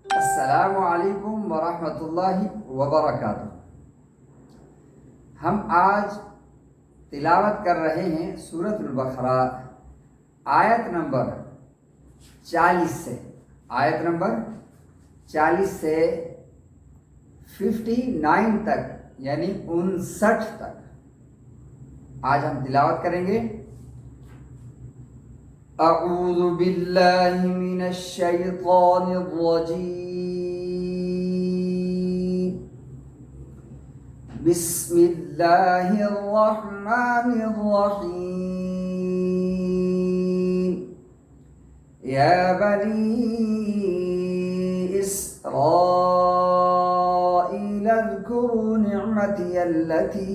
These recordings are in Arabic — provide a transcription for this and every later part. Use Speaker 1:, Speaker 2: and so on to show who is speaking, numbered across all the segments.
Speaker 1: अस्सलामुअलैकुम वरहमतुल्लाहि वबरकातुह। हम आज तिलावत कर रहे हैं सूरत अल-बक़रा आयत नंबर 40 से 59 तक, यानी 59 तक आज हम तिलावत करेंगे। अऊज़ु बिल्लाहि मिनश शैतानिर रजीम। बिस्मिल्लाहिर रहमानिर रहीम। या बनी इस्राईल अज़्कुरू निअमती अल्लती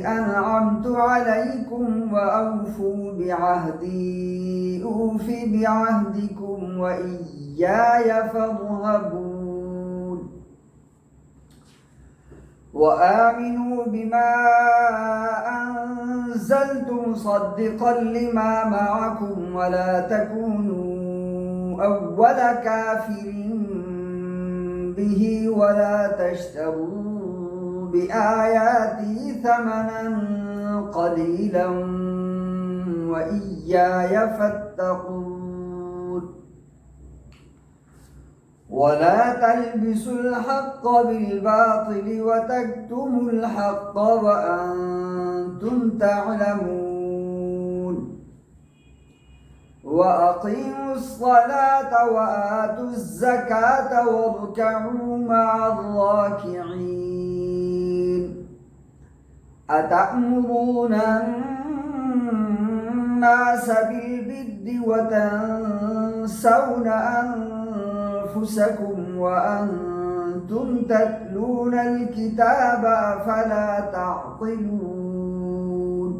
Speaker 1: अनअमतु अलैकुम व औफू बिअहदी ऊफि बिअहदिकुम व इय्याय फर्हबून। व आमिनू बिमा अंज़लतु मुसद्दिक़न लिमा मअकुम व ला तकूनू अव्वल काफ़िरिन बिही व ला तश्तरू बिआयाती थमनन क़लीलन व इय्याय फत्तक़ून। वला तल्बिसुल हक़्क़ बिल-बातिल व तक्तुमुल हक़्क़ व अंतुम तअलमून। व अक़ीमुस सलात व आतुज़ ज़कात वरकऊ मअर राकिईन। अतअमुरून अन्नास बिल-बिर्रि व तंसौन अनफुसकुम व अंतुम तत्लूनल किताब अफला तअक़िलून।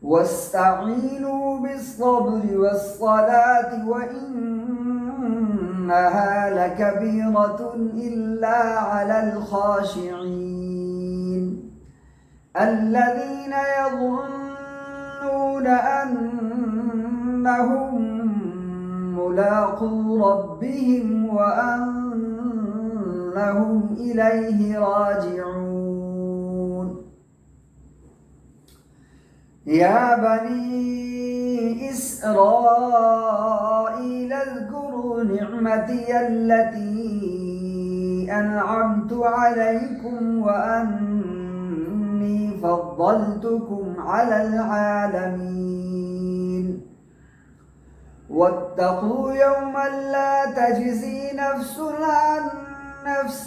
Speaker 1: वस्तईनू बिस्सब्रि वस्सलाति व इन्नहा लकबीरतुन इल्ला अलल खाशिईन। الذين يظنون أنهم ملاقو ربهم وأنهم إليه راجعون. يا بني إسرائيل اذكروا نعمتي التي أنعمت عليكم وأني فضلتكم على العالمين. واتقوا يوما لا تجزي نفس عن نفس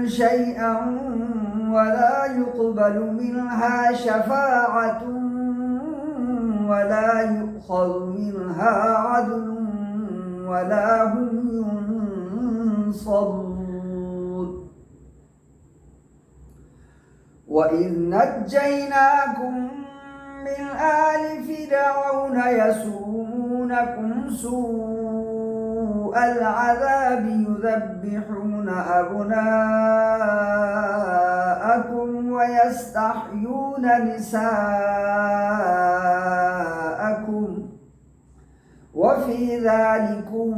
Speaker 1: شيئا ولا يقبل منها شفاعة ولا يؤخذ منها عدل ولا هم ينصرون. وإذ نجيناكم من آل فرعون يسومونكم سوء العذاب يذبحون أبناءكم ويستحيون نساءكم وفي ذلكم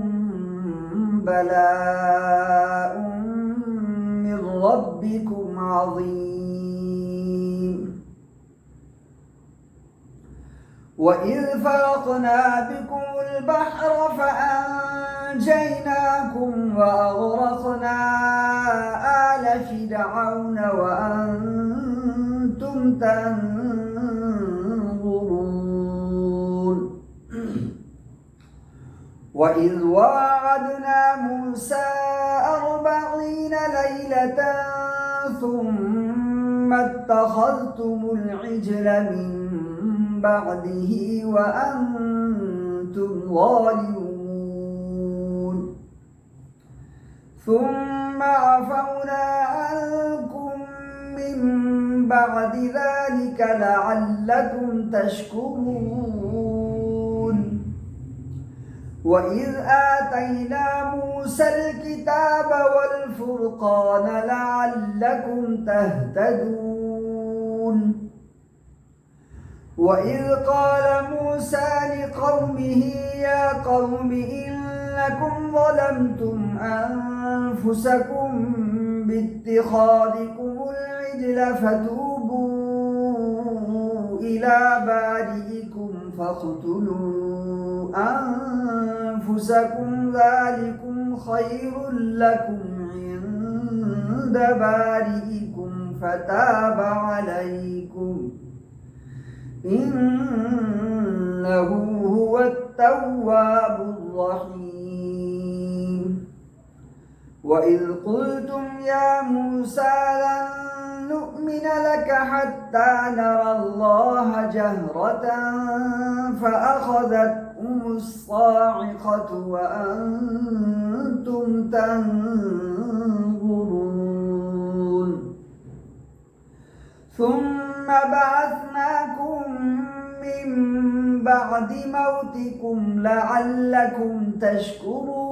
Speaker 1: بلاء من ربكم عظيم. وإذ فرقنا بكم البحر فأنجيناكم وأغرقنا آل فرعون وأنتم تنظرون. وإذ واعدنا موسى 40 ليلة ثم اتخذتم العجل من بعده وأنتم ظالمون. ثم عفونا عنكم من بعد ذلك لعلكم تشكرون. وإذ آتينا موسى الكتاب والفرقان لعلكم تهتدون. وإذ قال موسى لقومه يا قوم إن إنكم ظلمتم أنفسكم باتخاذكم العجل فتوبوا إلى بارئكم فاقتلوا أنفسكم ذلكم خير لكم عند بارئكم فتاب عليكم إنه هو التواب الرحيم وإذ قلتم يا موسى لن نؤمن لك حتى نرى الله جهرة فأخذتكم الصاعقة وأنتم تنظرون ثم بعثناكم من بعد موتكم لعلكم تشكرون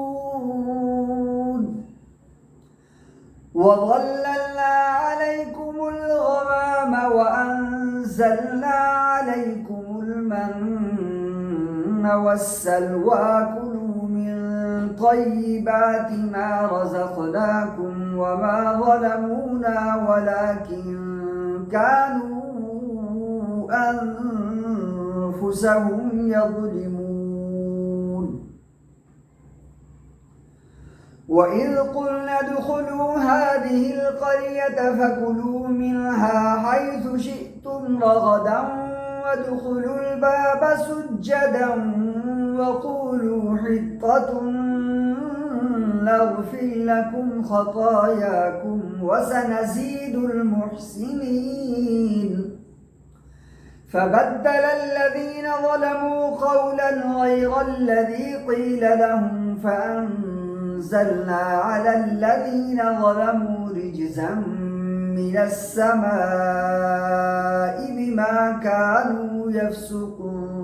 Speaker 1: وظللنا عليكم الغمام وأنزلنا عليكم المن والسلوى كلوا من طيبات ما رزقناكم وما ظلمونا ولكن كانوا أنفسهم يظلمون وإذ قلنا ادخلوا هذه القرية فكلوا منها حيث شئتم رغدا وادخلوا الباب سجدا وقولوا حطة نغفر لكم خطاياكم وسنزيد المحسنين فبدل الذين ظلموا قولا غير الذي قيل لهم فأنزلنا على الذين ظلموا رجزا من السماء بما كانوا يفسقون